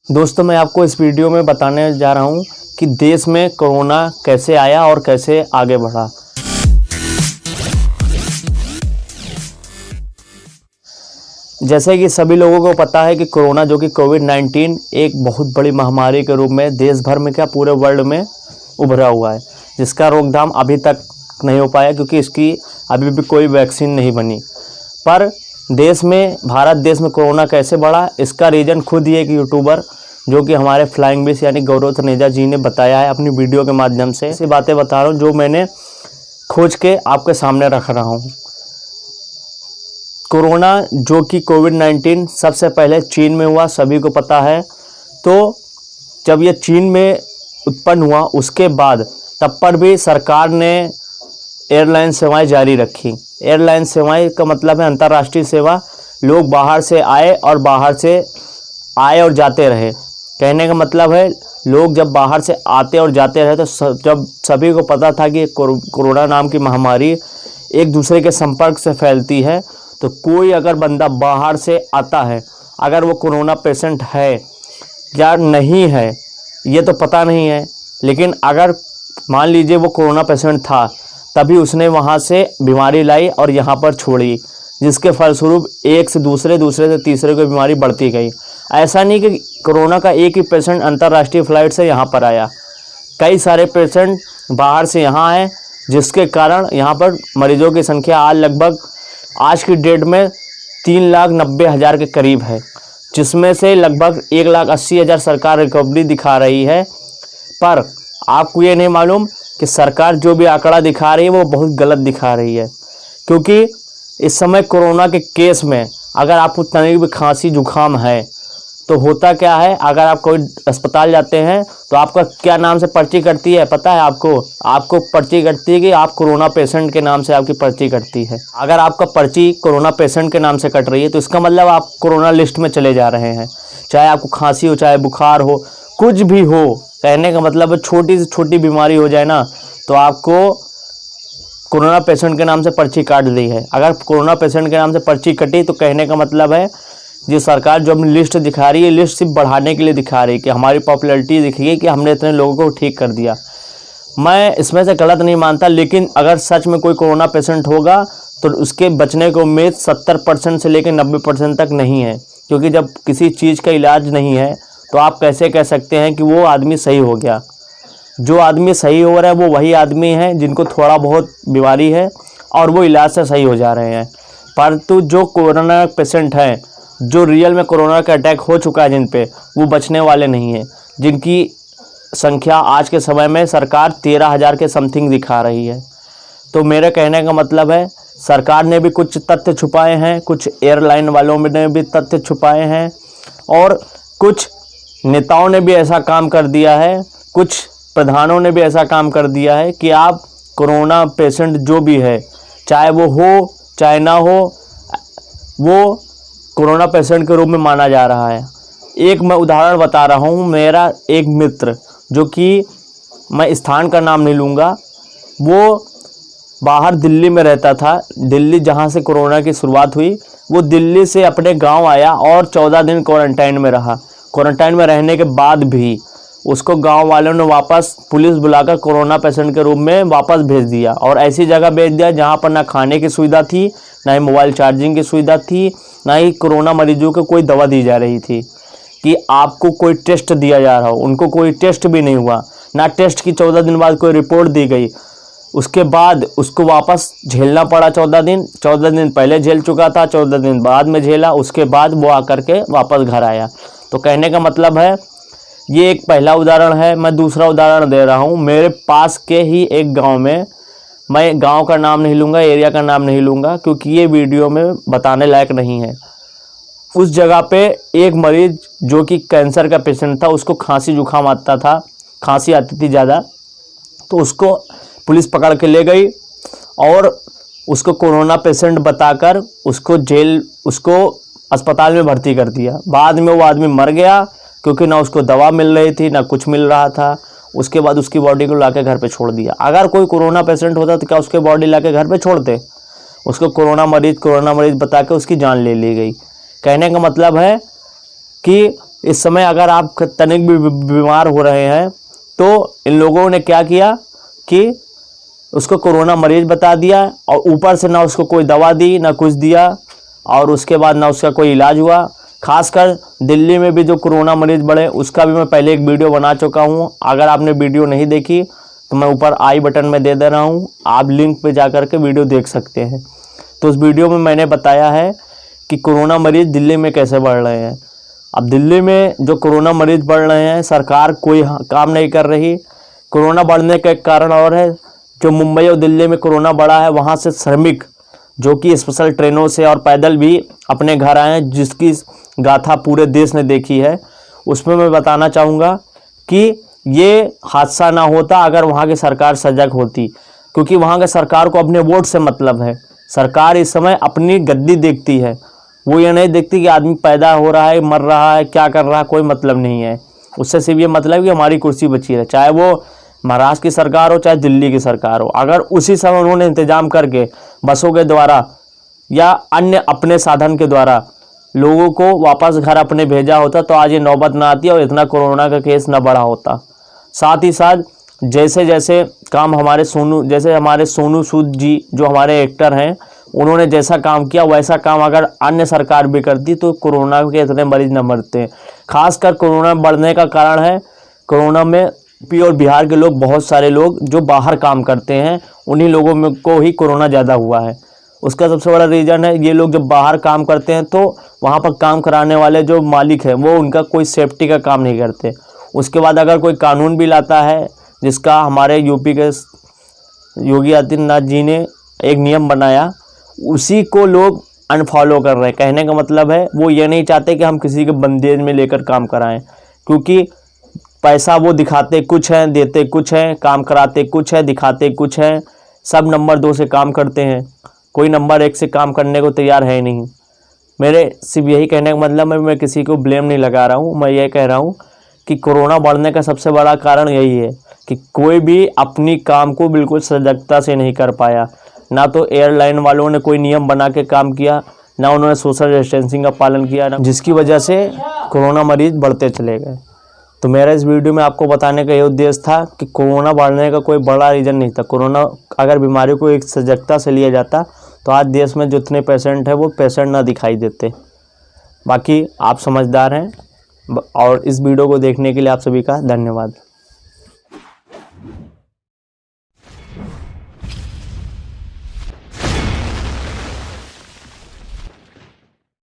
दोस्तों, मैं आपको इस वीडियो में बताने जा रहा हूं कि देश में कोरोना कैसे आया और कैसे आगे बढ़ा। जैसे कि सभी लोगों को पता है कि कोरोना जो कि कोविड-19 एक बहुत बड़ी महामारी के रूप में देश भर में क्या पूरे वर्ल्ड में उभरा हुआ है, जिसका रोकथाम अभी तक नहीं हो पाया क्योंकि इसकी अभी भी कोई वैक्सीन नहीं बनी। पर भारत देश में कोरोना कैसे बढ़ा, इसका रीज़न खुद ही एक यूट्यूबर जो कि हमारे फ्लाइंग बिश यानी गौरव तनेजा जी ने बताया है अपनी वीडियो के माध्यम से। ऐसी बातें बता रहा हूँ जो मैंने खोज के आपके सामने रख रहा हूँ। कोरोना जो कि कोविड-19 सबसे पहले चीन में हुआ, सभी को पता है। तो जब ये चीन में उत्पन्न हुआ उसके बाद तब पर भी सरकार ने एयरलाइन सेवाएं जारी रखी। एयरलाइन सेवाएं का मतलब है अंतर्राष्ट्रीय सेवा। लोग बाहर से आए और जाते रहे। कहने का मतलब है लोग जब बाहर से आते और जाते रहे तो जब सभी को पता था कि कोरोना नाम की महामारी एक दूसरे के संपर्क से फैलती है, तो कोई अगर बंदा बाहर से आता है, अगर वो कोरोना पेशेंट है या नहीं है ये तो पता नहीं है, लेकिन अगर मान लीजिए वो कोरोना पेशेंट था तभी उसने वहाँ से बीमारी लाई और यहाँ पर छोड़ी, जिसके फलस्वरूप एक से दूसरे से तीसरे को बीमारी बढ़ती गई। ऐसा नहीं कि कोरोना का एक ही पेशेंट अंतर्राष्ट्रीय फ्लाइट से यहाँ पर आया, कई सारे पेशेंट बाहर से यहाँ आए, जिसके कारण यहाँ पर मरीजों की संख्या आज की डेट में 3,90,000 के करीब है, जिसमें से लगभग 1,80,000 सरकार रिकवरी दिखा रही है। पर आपको ये नहीं मालूम कि सरकार जो भी आंकड़ा दिखा रही है वो बहुत गलत दिखा रही है, क्योंकि इस समय कोरोना के केस में अगर आपको तनिक भी खांसी जुकाम है तो होता क्या है, अगर आप कोई अस्पताल जाते हैं तो आपका क्या नाम से पर्ची कटती है पता है आपको पर्ची कटती है कि आप कोरोना पेशेंट के नाम से आपकी पर्ची कटती है। अगर आपका पर्ची कोरोना पेशेंट के नाम से कट रही है तो इसका मतलब आप कोरोना लिस्ट में चले जा रहे हैं। चाहे आपको खांसी हो, चाहे बुखार हो, कुछ भी हो, कहने का मतलब छोटी से छोटी बीमारी हो जाए ना तो आपको कोरोना पेशेंट के नाम से पर्ची काट दी है। अगर कोरोना पेशेंट के नाम से पर्ची कटी तो कहने का मतलब है जी सरकार जो अपनी लिस्ट दिखा रही है, लिस्ट सिर्फ बढ़ाने के लिए दिखा रही है कि हमारी पॉपुलैरिटी दिखी है कि हमने इतने लोगों को ठीक कर दिया। मैं इसमें से गलत नहीं मानता, लेकिन अगर सच में कोई कोरोना पेशेंट होगा तो उसके बचने की उम्मीद 70% से लेकर 90% तक नहीं है, क्योंकि जब किसी चीज़ का इलाज नहीं है तो आप कैसे कह सकते हैं कि वो आदमी सही हो गया। जो आदमी सही हो रहा है वो वही आदमी है जिनको थोड़ा बहुत बीमारी है और वो इलाज से सही हो जा रहे हैं। परंतु जो कोरोना पेशेंट हैं, जो रियल में कोरोना का अटैक हो चुका है जिन पे, वो बचने वाले नहीं हैं, जिनकी संख्या आज के समय में सरकार 13,000 के समथिंग दिखा रही है। तो मेरे कहने का मतलब है सरकार ने भी कुछ तथ्य छुपाए हैं, कुछ एयरलाइन वालों ने भी तथ्य छुपाए हैं और कुछ नेताओं ने भी ऐसा काम कर दिया है, कुछ प्रधानों ने भी ऐसा काम कर दिया है कि आप कोरोना पेशेंट जो भी है, चाहे वो हो चाहे ना हो, वो कोरोना पेशेंट के रूप में माना जा रहा है। एक मैं उदाहरण बता रहा हूँ। मेरा एक मित्र जो कि मैं स्थान का नाम नहीं लूँगा, वो बाहर दिल्ली में रहता था। दिल्ली जहाँ से कोरोना की शुरुआत हुई, वो दिल्ली से अपने गांव आया और 14 दिन क्वारंटाइन में रहा। क्वारंटाइन में रहने के बाद भी उसको गांव वालों ने वापस पुलिस बुलाकर कोरोना पेशेंट के रूप में वापस भेज दिया, और ऐसी जगह भेज दिया जहां पर ना खाने की सुविधा थी, ना ही मोबाइल चार्जिंग की सुविधा थी, ना ही कोरोना मरीजों को कोई दवा दी जा रही थी कि आपको कोई टेस्ट दिया जा रहा हो। उनको कोई टेस्ट भी नहीं हुआ, ना टेस्ट की 14 दिन बाद कोई रिपोर्ट दी गई। उसके बाद उसको वापस झेलना पड़ा 14 दिन। 14 दिन पहले झेल चुका था, 14 दिन बाद में झेला, उसके बाद वो आकर के वापस घर आया। तो कहने का मतलब है ये एक पहला उदाहरण है। मैं दूसरा उदाहरण दे रहा हूँ। मेरे पास के ही एक गांव में, मैं गांव का नाम नहीं लूँगा, एरिया का नाम नहीं लूँगा, क्योंकि ये वीडियो में बताने लायक नहीं है। उस जगह पे एक मरीज जो कि कैंसर का पेशेंट था, उसको खांसी जुकाम आता था, खांसी आती थी ज़्यादा, तो उसको पुलिस पकड़ के ले गई और उसको कोरोना पेशेंट बताकर उसको अस्पताल में भर्ती कर दिया। बाद में वो आदमी मर गया, क्योंकि ना उसको दवा मिल रही थी ना कुछ मिल रहा था। उसके बाद उसकी बॉडी को लाके घर पे छोड़ दिया। अगर कोई कोरोना पेशेंट होता तो क्या उसके बॉडी लाके घर पे छोड़ते? उसको कोरोना मरीज बता के उसकी जान ले ली गई। कहने का मतलब है कि इस समय अगर आप तनिक भी बीमार हो रहे हैं तो इन लोगों ने क्या किया कि उसको कोरोना मरीज बता दिया और ऊपर से ना उसको कोई दवा दी ना कुछ दिया, और उसके बाद ना उसका कोई इलाज हुआ। खासकर दिल्ली में भी जो कोरोना मरीज बढ़े उसका भी मैं पहले एक वीडियो बना चुका हूँ। अगर आपने वीडियो नहीं देखी तो मैं ऊपर आई बटन में दे रहा हूँ, आप लिंक पे जा कर के वीडियो देख सकते हैं। तो उस वीडियो में मैंने बताया है कि कोरोना मरीज दिल्ली में कैसे बढ़ रहे हैं। अब दिल्ली में जो कोरोना मरीज बढ़ रहे हैं, सरकार कोई काम नहीं कर रही। कोरोना बढ़ने का एक कारण और है, जो मुंबई और दिल्ली में कोरोना बढ़ा है वहाँ से श्रमिक जो कि स्पेशल ट्रेनों से और पैदल भी अपने घर आए हैं, जिसकी गाथा पूरे देश ने देखी है। उसमें मैं बताना चाहूँगा कि ये हादसा ना होता अगर वहाँ की सरकार सजग होती, क्योंकि वहाँ के सरकार को अपने वोट से मतलब है। सरकार इस समय अपनी गद्दी देखती है, वो ये नहीं देखती कि आदमी पैदा हो रहा है, मर रहा है, क्या कर रहा है, कोई मतलब नहीं है। उससे सिर्फ ये मतलब कि हमारी कुर्सी बची है, चाहे वो महाराष्ट्र की सरकार हो चाहे दिल्ली की सरकार हो। अगर उसी समय उन्होंने इंतजाम करके बसों के द्वारा या अन्य अपने साधन के द्वारा लोगों को वापस घर अपने भेजा होता तो आज ये नौबत ना आती और इतना कोरोना का केस ना बढ़ा होता। साथ ही साथ जैसे जैसे काम हमारे सोनू सूद जी जो हमारे एक्टर हैं, उन्होंने जैसा काम किया वैसा काम अगर अन्य सरकार भी करती तो कोरोना के इतने मरीज न मरते। खासकर कोरोना बढ़ने का कारण है, कोरोना में यूपी और बिहार के लोग, बहुत सारे लोग जो बाहर काम करते हैं, उन्हीं लोगों में को ही कोरोना ज़्यादा हुआ है। उसका सबसे बड़ा रीज़न है, ये लोग जब बाहर काम करते हैं तो वहाँ पर काम कराने वाले जो मालिक हैं वो उनका कोई सेफ्टी का काम नहीं करते। उसके बाद अगर कोई कानून भी लाता है, जिसका हमारे यूपी के योगी आदित्यनाथ जी ने एक नियम बनाया, उसी को लोग अनफॉलो कर रहे हैं। कहने का मतलब है वो ये नहीं चाहते कि हम किसी के बंदेज में लेकर काम कराएं, क्योंकि पैसा वो दिखाते कुछ हैं, देते कुछ हैं, काम कराते कुछ है, दिखाते कुछ हैं। सब नंबर 2 से काम करते हैं, कोई नंबर 1 से काम करने को तैयार है नहीं। मेरे सिर्फ यही कहने का मतलब है, मैं किसी को ब्लेम नहीं लगा रहा हूँ। मैं ये कह रहा हूँ कि कोरोना बढ़ने का सबसे बड़ा कारण यही है कि कोई भी अपनी काम को बिल्कुल सजगता से नहीं कर पाया। ना तो एयरलाइन वालों ने कोई नियम बना के काम किया, ना उन्होंने सोशल डिस्टेंसिंग का पालन किया, ना जिसकी वजह से कोरोना मरीज बढ़ते चले गए। तो मेरा इस वीडियो में आपको बताने का ये उद्देश्य था कि कोरोना बढ़ने का कोई बड़ा रीज़न नहीं था। कोरोना अगर बीमारी को एक सजगता से लिया जाता तो आज देश में जितने पेशेंट हैं वो पेशेंट ना दिखाई देते। बाकी आप समझदार हैं, और इस वीडियो को देखने के लिए आप सभी का धन्यवाद।